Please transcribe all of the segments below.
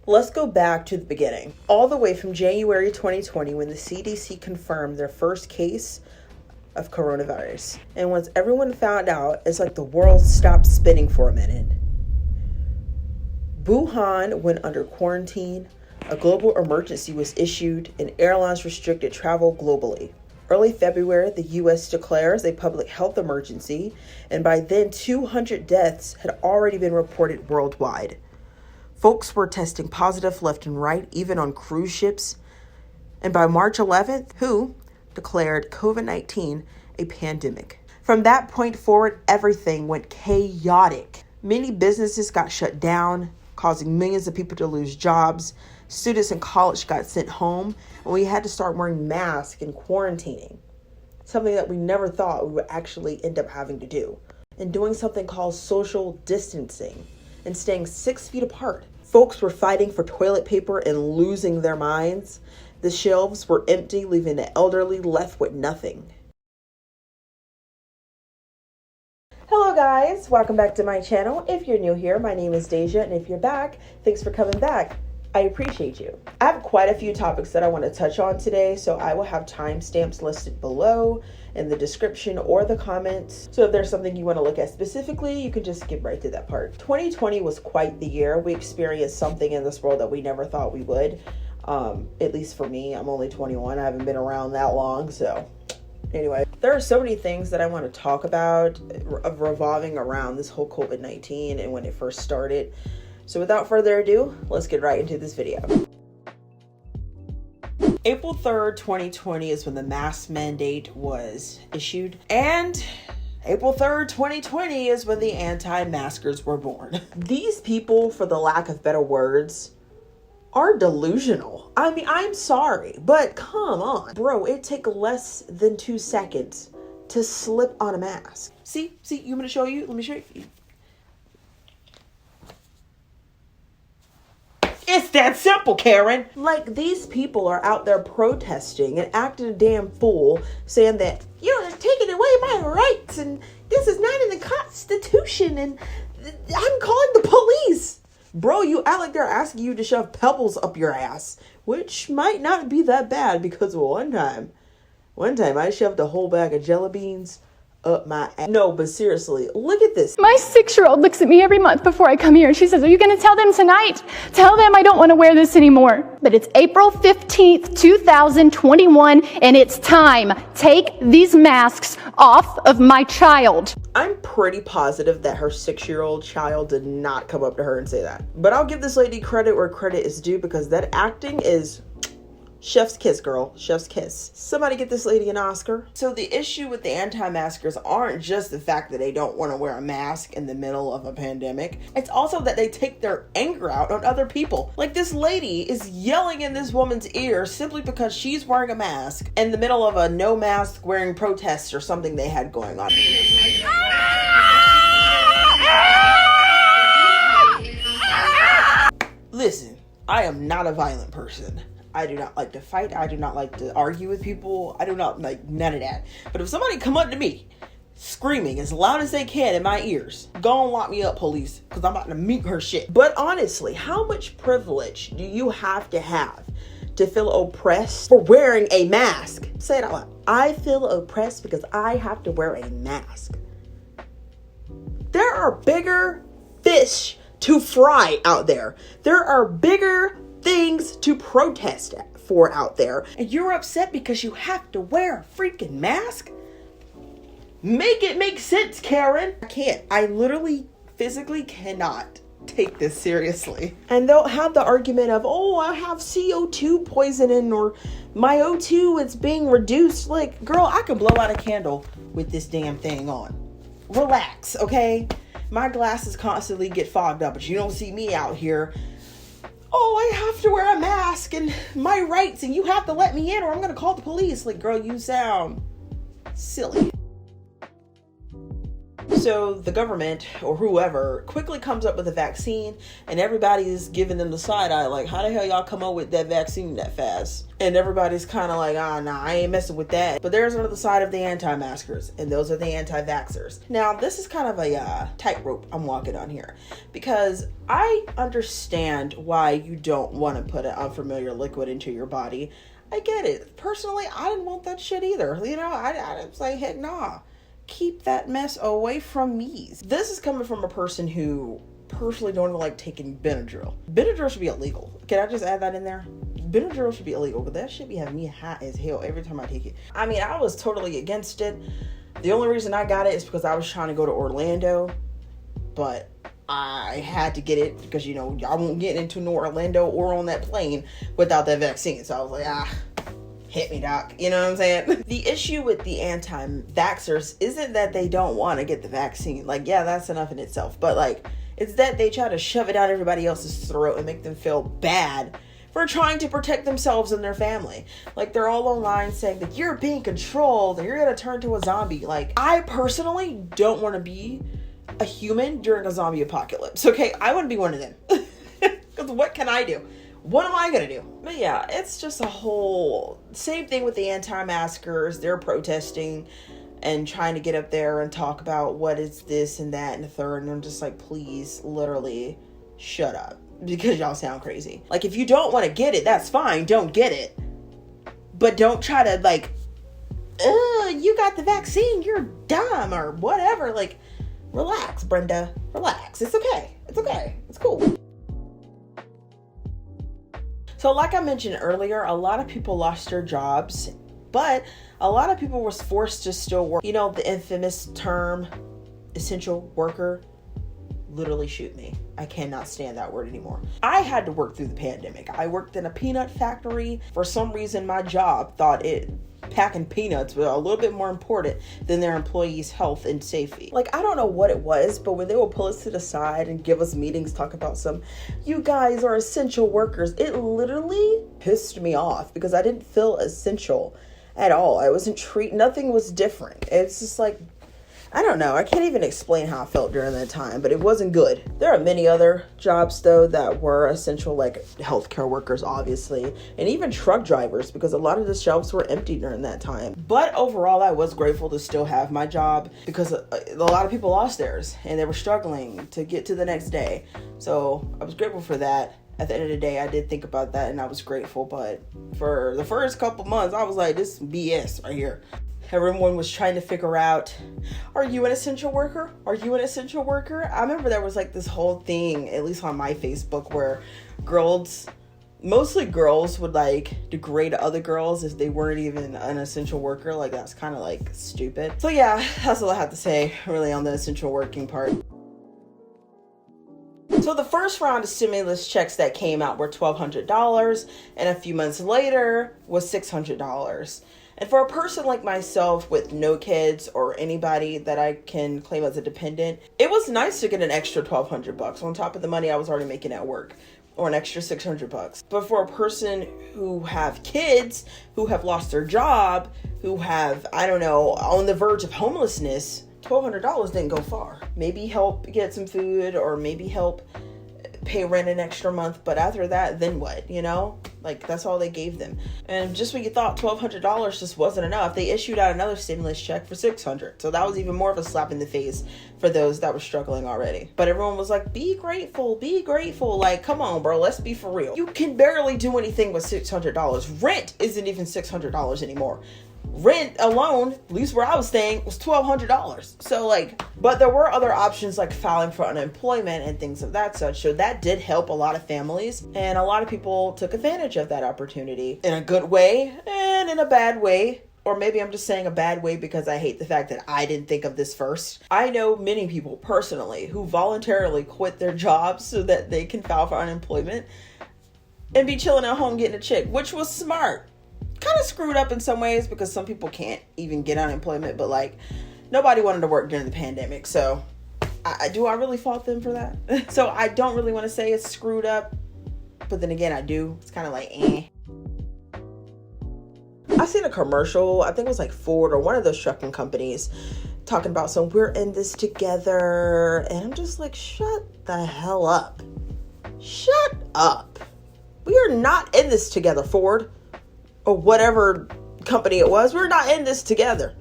Let's go back to the beginning, all the way from January 2020 when the CDC confirmed their first case of coronavirus. And once everyone found out, it's like the world stopped spinning for a minute. Wuhan went under quarantine, a global emergency was issued, and airlines restricted travel globally. Early February, the US declares a public health emergency, and by then 200 deaths had already been reported worldwide. Folks were testing positive left and right, even on cruise ships. And by March 11th, WHO declared COVID-19 a pandemic. From that point forward, everything went chaotic. Many businesses got shut down, causing millions of people to lose jobs. Students in college got sent home, and we had to start wearing masks and quarantining. Something that we never thought we would actually end up having to do. And doing something called social distancing and staying 6 feet apart. Folks were fighting for toilet paper and losing their minds. The shelves were empty, leaving the elderly left with nothing. Hello guys, welcome back to my channel. If you're new here, my name is Deja, and if you're back, thanks for coming back. I appreciate you. I have quite a few topics that I want to touch on today, so I will have timestamps listed below in the description or the comments. So if there's something you want to look at specifically, you can just skip right to that part. 2020 was quite the year. We experienced something in this world that we never thought we would. At least for me, I'm only 21. I haven't been around that long, so anyway. There are so many things that I want to talk about revolving around this whole COVID-19 and when it first started. So without further ado, let's get right into this video. April 3rd, 2020 is when the mask mandate was issued. And April 3rd, 2020 is when the anti-maskers were born. These people, for the lack of better words, are delusional. I mean, I'm sorry, but come on. Bro, it takes less than 2 seconds to slip on a mask. See, you want me to show you? Let me show you. It's that simple, Karen. Like, these people are out there protesting and acting a damn fool, saying that, you're taking away my rights and this is not in the Constitution and I'm calling the police. Bro, you act like they're asking you to shove pebbles up your ass, which might not be that bad because one time I shoved a whole bag of jelly beans up my ass. No, but seriously, look at this. My 6-year-old looks at me every month before I come here and she says, are you going to tell them tonight? Tell them I don't want to wear this anymore. But it's April 15th, 2021, and it's time. Take these masks off of my child. I'm pretty positive that her 6-year-old child did not come up to her and say that. But I'll give this lady credit where credit is due because that acting is chef's kiss, girl. Chef's kiss. Somebody get this lady an Oscar. So the issue with the anti-maskers aren't just the fact that they don't want to wear a mask in the middle of a pandemic. It's also that they take their anger out on other people. Like, this lady is yelling in this woman's ear simply because she's wearing a mask in the middle of a no mask wearing protest or something they had going on. Listen, I am not a violent person. I do not like to fight. I do not like to argue with people. I do not like none of that. But if somebody come up to me screaming as loud as they can in my ears, go and lock me up, police, because I'm about to meet her shit. But honestly, how much privilege do you have to feel oppressed for wearing a mask? Say it out loud. I feel oppressed because I have to wear a mask. There are bigger fish to fry out there. There are bigger things to protest for out there, and you're upset because you have to wear a freaking mask? Make it make sense, Karen. I can't. I literally physically cannot take this seriously. And they'll have the argument of, oh, I have CO2 poisoning or my O2 is being reduced. Like, girl, I can blow out a candle with this damn thing on. Relax, okay? My glasses constantly get fogged up, but you don't see me out here, oh, I have to wear a mask and my rights and you have to let me in or I'm going to call the police. Like, girl, you sound silly. So the government or whoever quickly comes up with a vaccine, and everybody is giving them the side eye, like, how the hell y'all come up with that vaccine that fast? And everybody's kind of like, nah, I ain't messing with that. But there's another side of the anti-maskers, and those are the anti-vaxxers. Now, this is kind of a tightrope I'm walking on here, because I understand why you don't want to put an unfamiliar liquid into your body. I get it. Personally, I didn't want that shit either. You know, I was like, heck nah. Keep that mess away from me. This is coming from a person who personally don't even like taking Benadryl. Benadryl should be illegal. Can I just add that in there? Benadryl should be illegal, but that should be having me high as hell every time I take it. I mean, I was totally against it. The only reason I got it is because I was trying to go to Orlando, but I had to get it because, you know, I won't get into Orlando or on that plane without that vaccine. So I was like, hit me, doc. You know what I'm saying? The issue with the anti-vaxxers isn't that they don't want to get the vaccine. Like, yeah, that's enough in itself. But, like, it's that they try to shove it down everybody else's throat and make them feel bad for trying to protect themselves and their family. Like, they're all online saying that you're being controlled and you're going to turn to a zombie. Like, I personally don't want to be a human during a zombie apocalypse. Okay, I want to be one of them. Because what can I do? What am I gonna do? But yeah, it's just a whole same thing with the anti-maskers. They're protesting and trying to get up there and talk about what is this and that and the third. And I'm just like, please, literally, shut up. Because y'all sound crazy. Like, if you don't want to get it, that's fine. Don't get it. But don't try to, like, you got the vaccine, you're dumb or whatever. Like, relax, Brenda. Relax. It's okay. It's okay. It's cool. So like I mentioned earlier, a lot of people lost their jobs, but a lot of people were forced to still work. You know, the infamous term, essential worker, literally shoot me. I cannot stand that word anymore. I had to work through the pandemic. I worked in a peanut factory. For some reason, my job thought packing peanuts was a little bit more important than their employees' health and safety. Like, I don't know what it was, but when they would pull us to the side and give us meetings, talk about you guys are essential workers, it literally pissed me off because I didn't feel essential at all. I wasn't nothing was different. It's just like, I don't know. I can't even explain how I felt during that time, but it wasn't good. There are many other jobs, though, that were essential, like healthcare workers, obviously, and even truck drivers, because a lot of the shelves were empty during that time. But overall, I was grateful to still have my job because a lot of people lost theirs and they were struggling to get to the next day. So I was grateful for that. At the end of the day, I did think about that and I was grateful. But for the first couple months, I was like, this is BS right here. Everyone was trying to figure out, are you an essential worker? Are you an essential worker? I remember there was like this whole thing, at least on my Facebook, where mostly girls would like degrade other girls if they weren't even an essential worker. Like, that's kind of like stupid. So yeah, that's all I have to say really on the essential working part. So the first round of stimulus checks that came out were $1,200, and a few months later was $600. And for a person like myself with no kids or anybody that I can claim as a dependent, it was nice to get an extra $1,200 on top of the money I was already making at work, or an extra $600. But for a person who have kids, who have lost their job, who have, I don't know, on the verge of homelessness, $1,200 didn't go far. Maybe help get some food, or maybe help pay rent an extra month, but after that, then what, you know? Like, that's all they gave them. And just when you thought $1,200 just wasn't enough, they issued out another stimulus check for $600. So that was even more of a slap in the face for those that were struggling already. But everyone was like, be grateful, be grateful. Like, come on, bro, let's be for real. You can barely do anything with $600. Rent isn't even $600 anymore. Rent alone, at least where I was staying, was $1,200. So like, but there were other options like filing for unemployment and things of that such. So that did help a lot of families, and a lot of people took advantage of that opportunity in a good way and in a bad way. Or maybe I'm just saying a bad way because I hate the fact that I didn't think of this first. I know many people personally who voluntarily quit their jobs so that they can file for unemployment and be chilling at home getting a check, which was smart. Kind of screwed up in some ways because some people can't even get unemployment, but like, nobody wanted to work during the pandemic. So I really fault them for that? So I don't really want to say it's screwed up, but then again, I do. It's kind of like, I seen a commercial, I think it was like Ford or one of those trucking companies, talking about some we're in this together. And I'm just like, shut the hell up. Shut up. We are not in this together, Ford. Or whatever company it was. We're not in this together.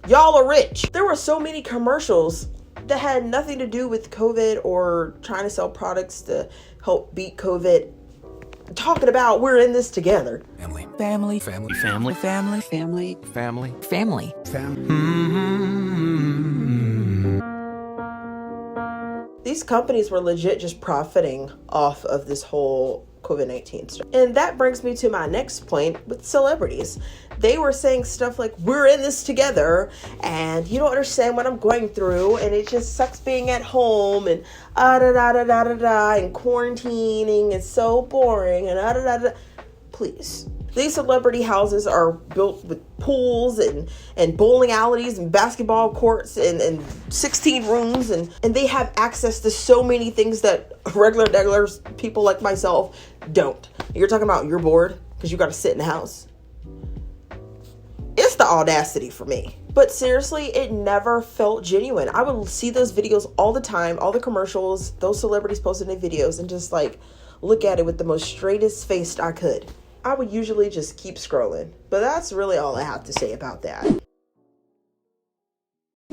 Y'all are rich. There were so many commercials that had nothing to do with COVID or trying to sell products to help beat COVID. Talking about we're in this together. Family. Family. Family. Family. Family. Family. Family. Family. These companies were legit just profiting off of this whole COVID-19 stuff. And that brings me to my next point with celebrities. They were saying stuff like, we're in this together, and you don't understand what I'm going through, and it just sucks being at home, and and quarantining is so boring, and Please. These celebrity houses are built with pools and bowling alleys and basketball courts and 16 rooms, and they have access to so many things that regular people like myself don't. You're talking about you're bored because you got to sit in the house. It's the audacity for me. But seriously, it never felt genuine. I would see those videos all the time, all the commercials, those celebrities posting their videos, and just like look at it with the most straightest face I could. I would usually just keep scrolling. But that's really all I have to say about that.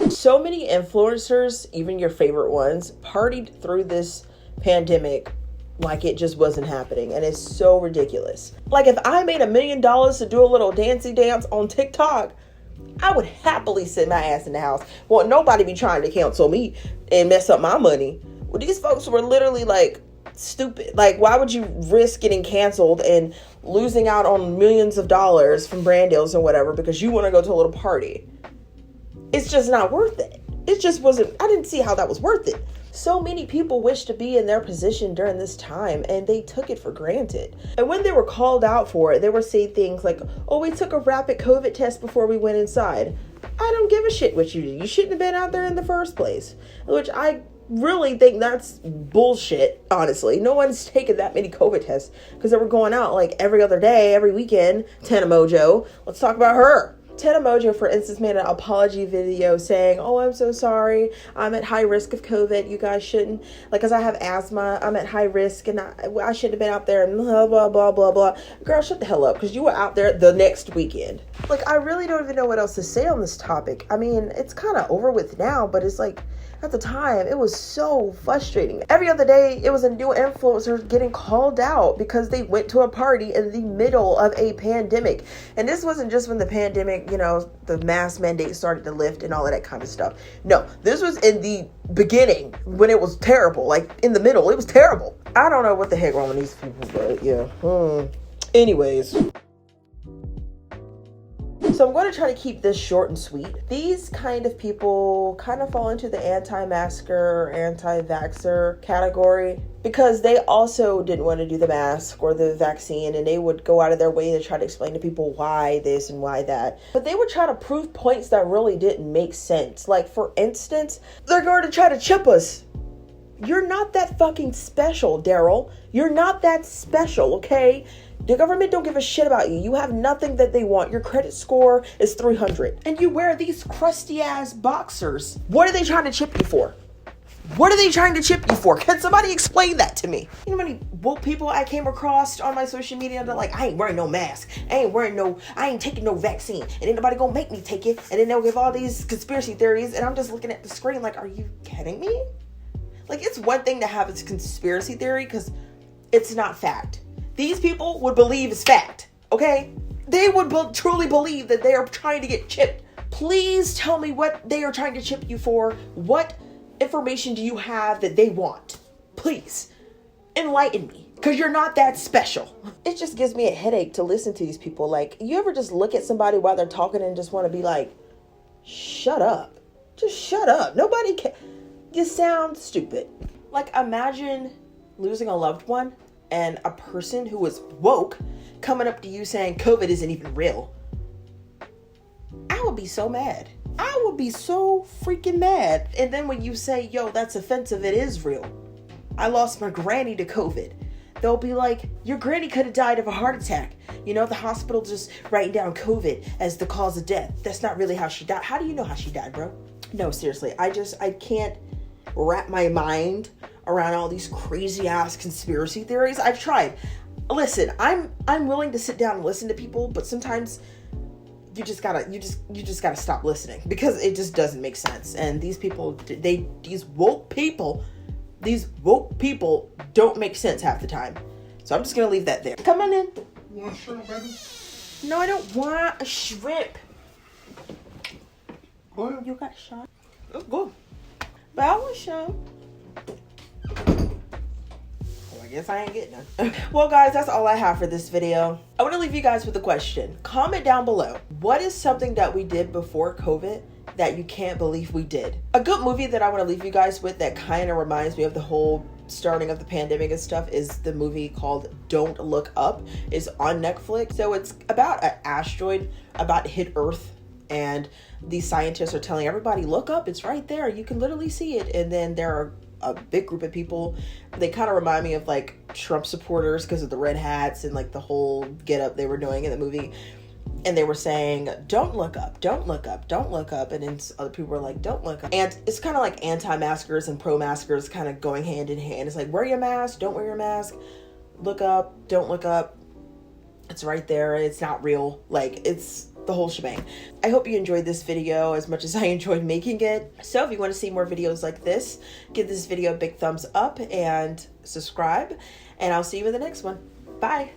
So many influencers, even your favorite ones, partied through this pandemic like it just wasn't happening. And it's so ridiculous. Like if I made $1 million to do a little dancey dance on TikTok, I would happily sit my ass in the house. Well, nobody be trying to cancel me and mess up my money. Well, these folks were literally like stupid. Like, why would you risk getting canceled and losing out on millions of dollars from brand deals or whatever because you want to go to a little party? It's just not worth it. It just wasn't. I didn't see how that was worth it. So many people wish to be in their position during this time, and they took it for granted. And when they were called out for it, they were saying things like, oh, we took a rapid COVID test before we went inside. I don't give a shit what you did. You shouldn't have been out there in the first place. Which I really think that's bullshit, honestly. No one's taken that many COVID tests because they were going out like every other day, every weekend. Tana Mojo. Let's talk about her. Tana Mojo, for instance, made an apology video saying, oh, I'm so sorry. I'm at high risk of COVID. You guys shouldn't, like, because I have asthma, I'm at high risk and I shouldn't have been out there and blah, blah, blah, blah, blah. Girl, shut the hell up, because you were out there the next weekend. Like, I really don't even know what else to say on this topic. I mean, it's kind of over with now, but it's like, at the time, it was so frustrating. Every other day, it was a new influencer getting called out because they went to a party in the middle of a pandemic. And this wasn't just when the pandemic, you know, the mask mandate started to lift and all of that kind of stuff. No, this was in the beginning when it was terrible. Like, in the middle, it was terrible. I don't know what the heck wrong with these people, but yeah. Anyways. So I'm going to try to keep this short and sweet. These kind of people kind of fall into the anti-masker, anti-vaxxer category because they also didn't want to do the mask or the vaccine, and they would go out of their way to try to explain to people why this and why that. But they would try to prove points that really didn't make sense. Like, for instance, they're going to try to chip us. You're not that fucking special, Daryl. You're not that special, okay? The government don't give a shit about you. You have nothing that they want. Your credit score is 300. And you wear these crusty ass boxers. What are they trying to chip you for? What are they trying to chip you for? Can somebody explain that to me? You know how many woke people I came across on my social media that like, I ain't wearing no mask. I ain't taking no vaccine. And ain't nobody gonna make me take it. And then they'll give all these conspiracy theories. And I'm just looking at the screen like, are you kidding me? Like, it's one thing to have a conspiracy theory because it's not fact. These people would believe it's fact, okay? They would truly believe that they are trying to get chipped. Please tell me what they are trying to chip you for. What information do you have that they want? Please, enlighten me, because you're not that special. It just gives me a headache to listen to these people. Like, you ever just look at somebody while they're talking and just want to be like, shut up. Just shut up. Nobody can. You sound stupid. Like, imagine losing a loved one and a person who was woke coming up to you saying COVID isn't even real. I would be so mad. I would be so freaking mad. And then when you say, yo, that's offensive, it is real. I lost my granny to COVID. They'll be like, your granny could have died of a heart attack. You know, the hospital just writing down COVID as the cause of death. That's not really how she died. How do you know how she died, bro? No, seriously, I can't wrap my mind around all these crazy ass conspiracy theories. I've tried. Listen, I'm willing to sit down and listen to people, but sometimes you just gotta stop listening because it just doesn't make sense. And these people, these woke people don't make sense half the time. So I'm just gonna leave that there. Come on in. You want a shrimp, baby? No, I don't want a shrimp. Go ahead. You got shot? Oh, good. But I want some. Well, I guess I ain't getting none. Well, guys, that's all I have for this video. I want to leave you guys with a question. Comment down below. What is something that we did before COVID that you can't believe we did? A good movie that I want to leave you guys with that kind of reminds me of the whole starting of the pandemic and stuff is the movie called Don't Look Up. It's on Netflix. So it's about an asteroid about to hit Earth, and these scientists are telling everybody, look up, it's right there, you can literally see it. And then there are a big group of people, they kind of remind me of like Trump supporters because of the red hats and like the whole get up they were doing in the movie. And they were saying, don't look up, don't look up, don't look up. And then other people were like, don't look up. And it's kind of like anti-maskers and pro-maskers kind of going hand in hand. It's like, wear your mask, don't wear your mask, look up, don't look up. It's right there. It's not real. Like, it's the whole shebang. I hope you enjoyed this video as much as I enjoyed making it. So if you want to see more videos like this, give this video a big thumbs up and subscribe. And I'll see you in the next one. Bye.